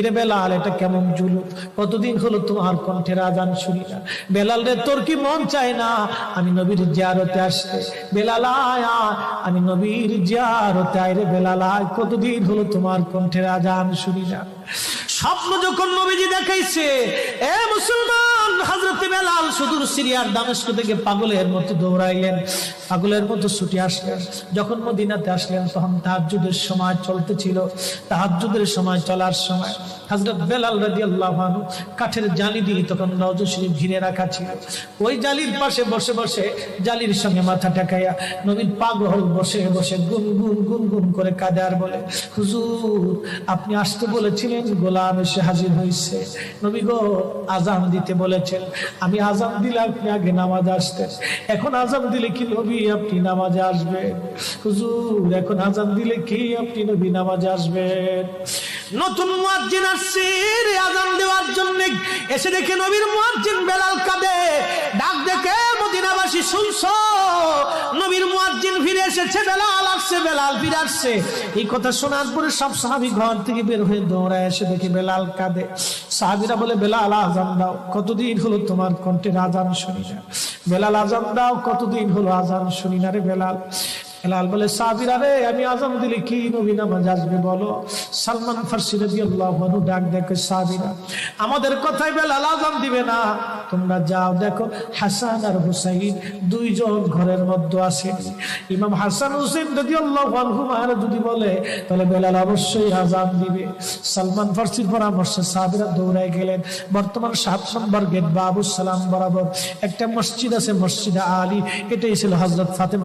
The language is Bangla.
রে বেলাল, এটা কেমন জুলুম, কতদিন হলো তোমার কণ্ঠের আজান শুনি না। বেলাল রে, তোর কি মন চায় না আমি নবীর জিয়ারতে আসতে? বেলাল আয়, আমি নবীর জিয়ারতে আয় রে বেলাল আয়, কতদিন হলো তোমার কণ্ঠের আজান শুনি না। স্বপ্ন যখন নবীজি দেখাইছে, এ মুসলমান, হযরত বেলাল সুদূর সিরিয়ার দামেস্ক থেকে পাগলের মতো দৌড়াইলেন, পাগলের মতো ছুটে আসলেন। যখন মদিনাতে আসলেন তখন তাহাজ্জুদের সময় চলতেছিল। তাহাজ্জুদের সময় চলার সময় হযরত বেলাল রাদিয়াল্লাহু আনহু কাঠের জালি দিয়ে তখন রওজা শরীফ ঘিরে রাখা ছিল। ওই জালির পাশে বসে বসে জালির সঙ্গে মাথা ঠেকাইয়া নবীর পাগল বসে বসে গুনগুন গুনগুন করে কাঁদে আর বলে, হুজুর আপনি আসতে বলেছিলেন, গোলাম এসে হাজির হয়েছে। নবী গো, আজান দিতে বলেছেন, আমি আজান দিলে আপনি আগে নামাজে আসতেন, এখন আজান দিলে কি নবী আপনি নামাজে আসবেন? হুজুর এখন আজান দিলে কি আপনি নবী নামাজে আসবেন? নতুন মুয়াজ্জিন আসছে আজান দেওয়ার জন্য, এসে দেখে নবীর মুয়াজ্জিন বেলাল কাঁদে। ডাক দেখে মদিনাবাসী, শুনছো নবীর মুয়াজ্জিন ফিরে এসেছে, বেলাল আসছে, বেলাল ফিরে আসছে। এই কথা শোনার পরে সব সাহাবী ঘর থেকে বের হয়ে দৌড়ায় এসে দেখে বেলাল কাঁদে। সাহাবীরা বলে, বেলাল আজান দাও, কতদিন হলো তোমার কণ্ঠের আজান শুনি না। বেলাল আজান দাও, কতদিন হলো আজান শুনি না রে বেলাল। বেলাল বলে, সাহাবীরা রে, আমি আজান দিলে কি নবী নামাজ আসবে বলো? সালমান ফারসি রাদিয়াল্লাহু আনহু ডাক দেখে, সাহাবীরা আমাদের কথায় বেলাল আজান দিবে না, তোমরা যাও দেখো হাসান আর হুসাইন দুইজন ঘরের মধ্যে আছেন। ইমাম হাসান হুসাইন রাদিয়াল্লাহু আনহুমা যদি বলে তাহলে বেলাল অবশ্যই আজান দিবে। সালমান ফারসির পরামর্শে সাহাবীরা দৌড়ায় গেলেন। বর্তমান 7 নম্বর গেট বাবুস সালাম বরাবর একটা মসজিদ আছে, মসজিদে আলী, এটাই ছিল হযরত ফাতেমা